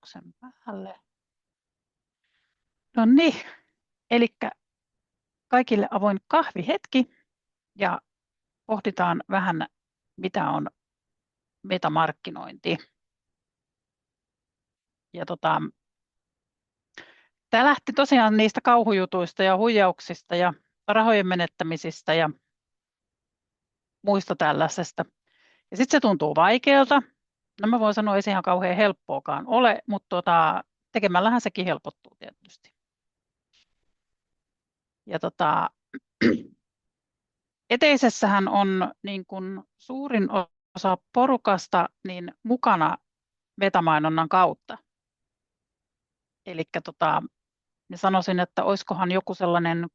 nauhoituksen päälle. No niin, eli kaikille avoin kahvihetki ja pohditaan vähän, mitä on metamarkkinointi. Ja tämä lähti tosiaan niistä kauhujutuista ja huijauksista ja rahojen menettämisistä ja muista tällaisesta. Ja sitten se tuntuu vaikealta. No mä voin sanoa, ei se ihan kauhean helppoakaan ole, mutta tekemällähän sekin helpottuu tietysti. Ja eteisessähän on niin kuin suurin osa porukasta niin mukana metamainonnan kautta. Eli sanoisin, että olisikohan joku sellainen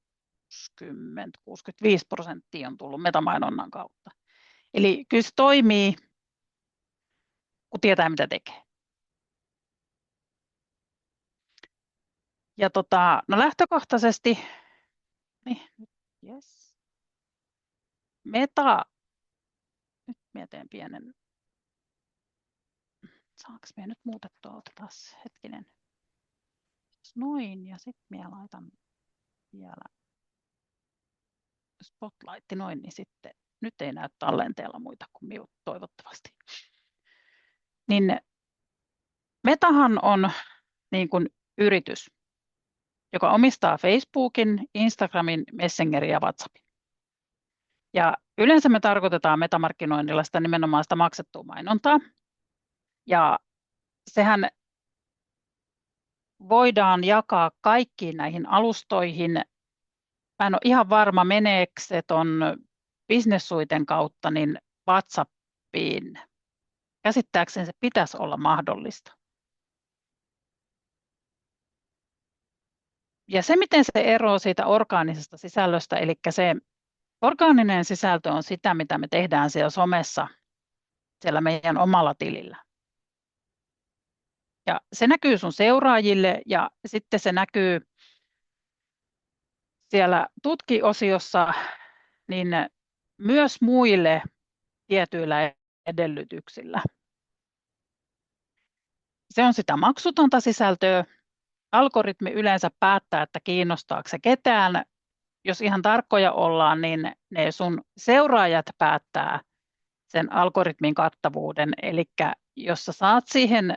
60-65% on tullut metamainonnan kautta. Eli kyllä se toimii, kun tietää mitä tekee. Ja no lähtökohtaisesti, yes. Nyt minä teen pienen, saanko minä nyt muutettua, taas hetkinen. Noin, ja sitten minä laitan vielä spotlight noin, niin sitten nyt ei näy tallenteella muita kuin minut toivottavasti. Niin Metahan on niin kuin yritys, joka omistaa Facebookin, Instagramin, Messengerin ja WhatsAppin. Ja yleensä me tarkoitetaan metamarkkinoinnilla sitä nimenomaan sitä maksettua mainontaa. Ja sehän voidaan jakaa kaikkiin näihin alustoihin. Mä en ole ihan varma, meneekö se ton Business Suiten kautta niin WhatsAppiin. Käsittääkseni se pitäisi olla mahdollista. Ja se, miten se eroaa siitä orgaanisesta sisällöstä, eli se orgaaninen sisältö on sitä, mitä me tehdään siellä somessa, siellä meidän omalla tilillä. Ja se näkyy sun seuraajille ja sitten se näkyy siellä tutkiosiossa niin myös muille tietyillä edellytyksillä. Se on sitä maksutonta sisältöä. Algoritmi yleensä päättää, että kiinnostaako se ketään. Jos ihan tarkkoja ollaan, niin ne sun seuraajat päättää sen algoritmin kattavuuden. Eli jos sä saat siihen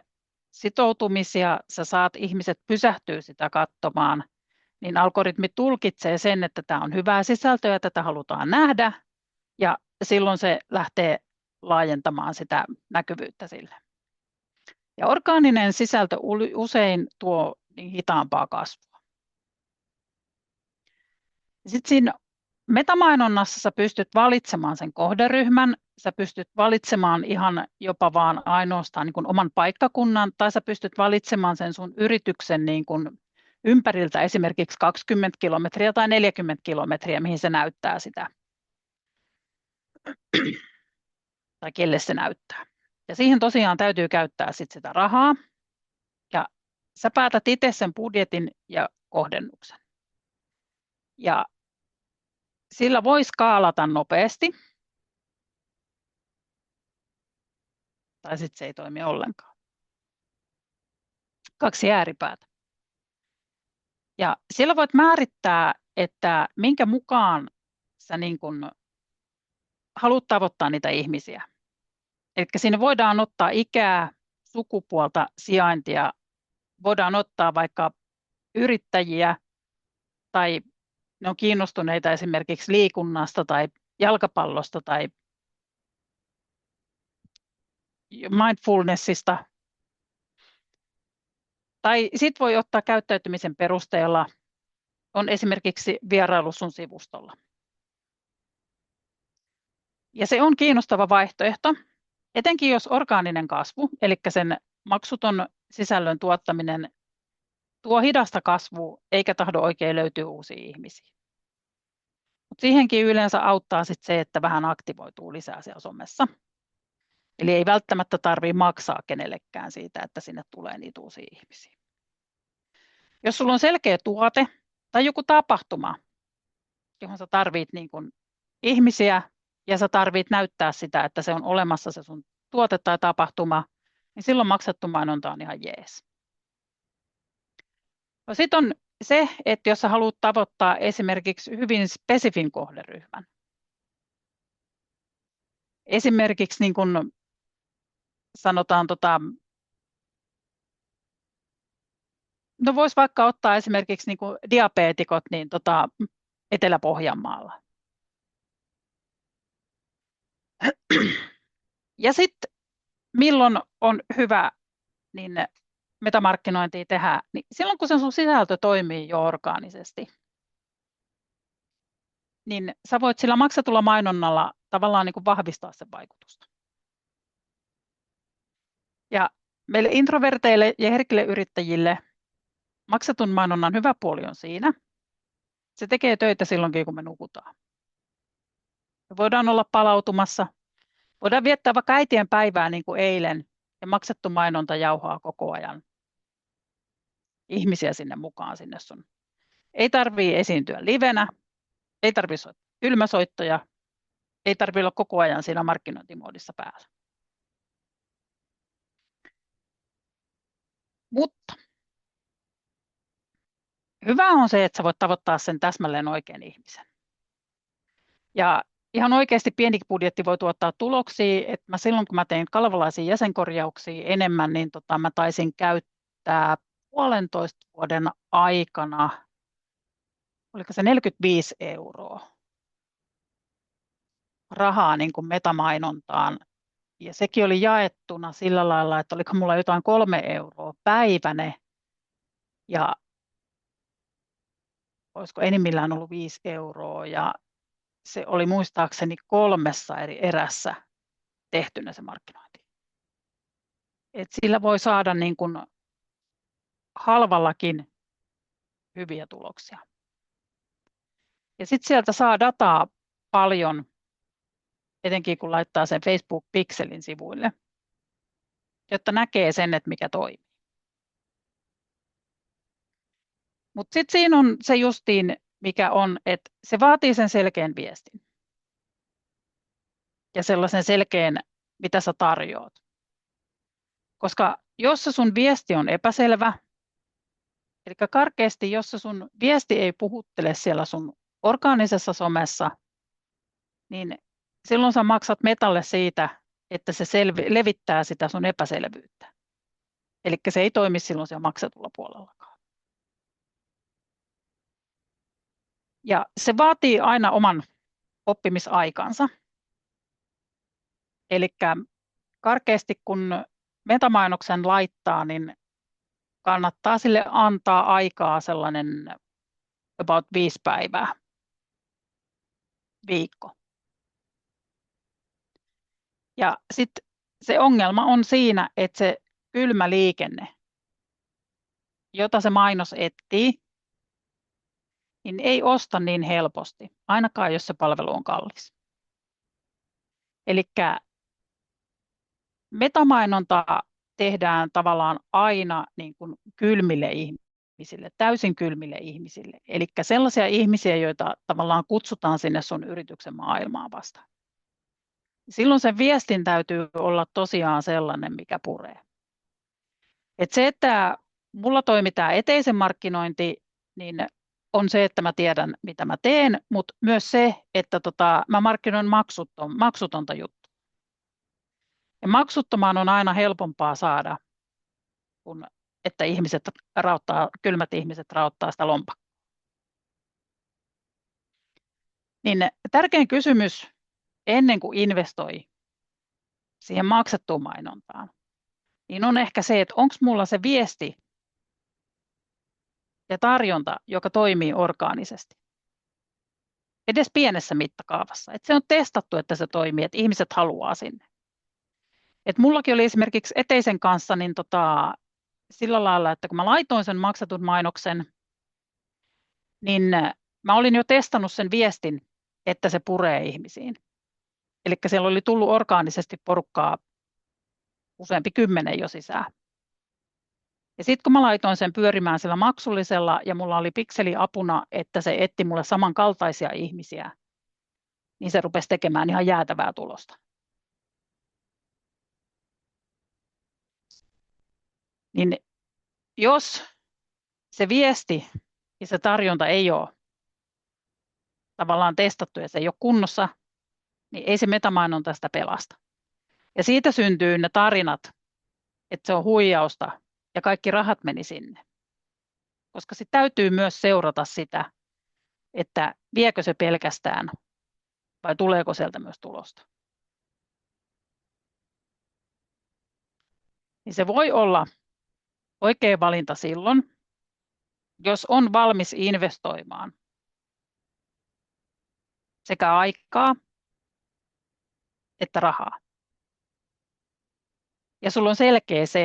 sitoutumisia, sä saat ihmiset pysähtyä sitä katsomaan, niin algoritmi tulkitsee sen, että tämä on hyvää sisältöä ja tätä halutaan nähdä. Ja silloin se lähtee laajentamaan sitä näkyvyyttä sille. Ja orgaaninen sisältö usein tuo niin hitaampaa kasvua. Sitten siinä metamainonnassa sä pystyt valitsemaan sen kohderyhmän, sä pystyt valitsemaan ihan jopa vaan ainoastaan niin kuin oman paikkakunnan, tai sä pystyt valitsemaan sen sun yrityksen niin kuin ympäriltä esimerkiksi 20 kilometriä tai 40 kilometriä, mihin se näyttää sitä, tai kelle se näyttää. Ja siihen tosiaan täytyy käyttää sit sitä rahaa, ja sä päätät itse sen budjetin ja kohdennuksen. Ja sillä voi skaalata nopeasti, tai sitten se ei toimi ollenkaan. Kaksi ääripäätä. Ja sillä voit määrittää, että minkä mukaan sä niin kun haluat tavoittaa niitä ihmisiä. Eli siinä voidaan ottaa ikää, sukupuolta, sijaintia, voidaan ottaa vaikka yrittäjiä tai ne on kiinnostuneita esimerkiksi liikunnasta tai jalkapallosta tai mindfulnessista. Tai sitten voi ottaa käyttäytymisen perusteella, on esimerkiksi vierailu sun sivustolla. Ja se on kiinnostava vaihtoehto, etenkin jos orgaaninen kasvu, eli sen maksuton sisällön tuottaminen tuo hidasta kasvua, eikä tahdo oikein löytyä uusia ihmisiä. Mut siihenkin yleensä auttaa sit se, että vähän aktivoituu lisää siellä somessa. Eli ei välttämättä tarvitse maksaa kenellekään siitä, että sinne tulee niitä uusia ihmisiä. Jos sulla on selkeä tuote tai joku tapahtuma, johon sä tarvit niin kun ihmisiä ja sä tarvit näyttää sitä, että se on olemassa se sun tuote tai tapahtuma, niin silloin maksettu mainonta on ihan jees. No sitten on se, että jos sä haluat tavoittaa esimerkiksi hyvin spesifin kohderyhmän. Esimerkiksi niin kun sanotaan, no voisi vaikka ottaa esimerkiksi niin kuin diabeetikot niin Etelä-Pohjanmaalla. Ja sitten milloin on hyvä niin metamarkkinointia tehdä, niin silloin kun se sun sisältö toimii jo orgaanisesti, niin sä voit sillä maksetulla mainonnalla tavallaan niin kuin vahvistaa sen vaikutusta. Ja meille introverteille ja herkille yrittäjille maksetun mainonnan hyvä puoli on siinä. Se tekee töitä silloinkin, kun me nukutaan. Me voidaan olla palautumassa. Voidaan viettää vaikka äitien päivää niin kuin eilen ja maksettu mainonta jauhaa koko ajan ihmisiä sinne mukaan sinne sun. Ei tarvitse esiintyä livenä, ei tarvitse soittaa kylmäsoittoja, ei tarvitse olla koko ajan siinä markkinointimoodissa päällä. Mutta hyvä on se, että sä voit tavoittaa sen täsmälleen oikean ihmisen. Ja ihan oikeasti pieni budjetti voi tuottaa tuloksia, että silloin kun mä tein kalevalaisia jäsenkorjauksia enemmän, niin mä taisin käyttää 1,5 vuoden aikana, oliko se 45 € rahaa niin kuin metamainontaan. Ja sekin oli jaettuna sillä lailla, että oliko mulla jotain 3 € päiväne ja olisiko enimmillään ollut 5 € ja se oli muistaakseni 3 eri erässä tehtynä se markkinointi. Et sillä voi saada niin kuin halvallakin hyviä tuloksia. Ja sitten sieltä saa dataa paljon, etenkin kun laittaa sen Facebook-pikselin sivuille, jotta näkee sen, että mikä toimii. Mutta sitten siinä on se justiin, mikä on, että se vaatii sen selkeän viestin. Ja sellaisen selkeän, mitä sä tarjoat. Koska jos se sun viesti on epäselvä, eli karkeasti, jos se sun viesti ei puhuttele siellä sun orgaanisessa somessa, niin silloin sä maksat metalle siitä, että se levittää sitä sun epäselvyyttä. Eli se ei toimi silloin siellä maksetulla puolellakaan. Ja se vaatii aina oman oppimisaikansa. Eli karkeasti kun metamainoksen laittaa, niin kannattaa sille antaa aikaa sellainen about 5 päivää, viikko. Ja sitten se ongelma on siinä, että se kylmä liikenne, jota se mainos etsii, niin ei osta niin helposti, ainakaan jos se palvelu on kallis. Eli metamainonta tehdään tavallaan aina niin kuin kylmille ihmisille, täysin kylmille ihmisille. Eli sellaisia ihmisiä, joita tavallaan kutsutaan sinne sun yrityksen maailmaan vastaan. Silloin sen viestin täytyy olla tosiaan sellainen, mikä puree. Et se, että mulla toimii tämä eteisen markkinointi, niin on se, että mä tiedän, mitä mä teen, mutta myös se, että mä markkinoin maksutonta juttua. Ja maksuttomaan on aina helpompaa saada, kun että kylmät ihmiset raottaa sitä lompakkoa. Niin tärkein kysymys ennen kuin investoi siihen maksettuun mainontaan, niin on ehkä se, että onko mulla se viesti ja tarjonta, joka toimii orgaanisesti. Edes pienessä mittakaavassa. Että se on testattu, että se toimii, että ihmiset haluaa sinne. Et mullakin oli esimerkiksi eteisen kanssa niin sillä lailla, että kun mä laitoin sen maksetun mainoksen, niin mä olin jo testannut sen viestin, että se puree ihmisiin. Eli siellä oli tullut orgaanisesti porukkaa useampi 10 jo sisään. Ja sitten kun mä laitoin sen pyörimään sillä maksullisella ja mulla oli pikseli apuna, että se etti mulle samankaltaisia ihmisiä, niin se rupesi tekemään ihan jäätävää tulosta. Niin jos se viesti ja se tarjonta ei ole tavallaan testattu ja se ei ole kunnossa, niin ei se metamainonta sitä pelasta. Ja siitä syntyy ne tarinat, että se on huijausta ja kaikki rahat meni sinne. Koska sitten täytyy myös seurata sitä, että viekö se pelkästään vai tuleeko sieltä myös tulosta. Niin se voi olla oikea valinta silloin, jos on valmis investoimaan sekä aikaa että rahaa. Ja sulla on selkeä se,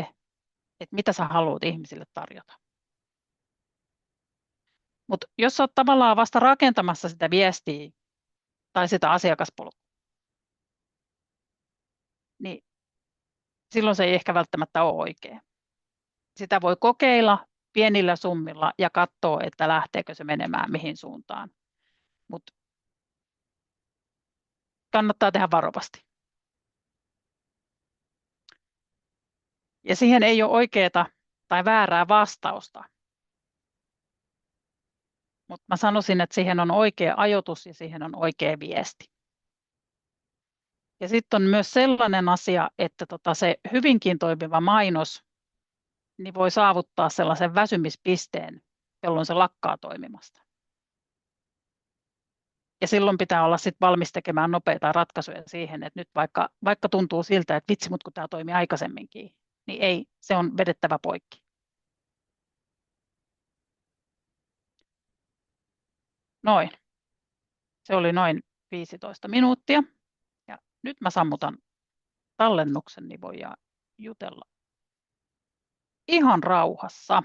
että mitä sä haluat ihmisille tarjota. Mutta jos sä oot tavallaan vasta rakentamassa sitä viestiä tai sitä asiakaspolkua, niin silloin se ei ehkä välttämättä ole oikein. Sitä voi kokeilla pienillä summilla ja katsoa, että lähteekö se menemään mihin suuntaan. Mutta kannattaa tehdä varovasti. Ja siihen ei ole oikeaa tai väärää vastausta. Mutta mä sanoisin, että siihen on oikea ajoitus ja siihen on oikea viesti. Ja sitten on myös sellainen asia, että se hyvinkin toimiva mainos niin voi saavuttaa sellaisen väsymispisteen, jolloin se lakkaa toimimasta. Ja silloin pitää olla sit valmis tekemään nopeita ratkaisuja siihen, että nyt vaikka tuntuu siltä, että vitsi, mutta kun tämä toimi aikaisemminkin, niin ei, se on vedettävä poikki. Noin. Se oli noin 15 minuuttia. Ja nyt mä sammutan tallennuksen, niin voidaan jutella ihan rauhassa.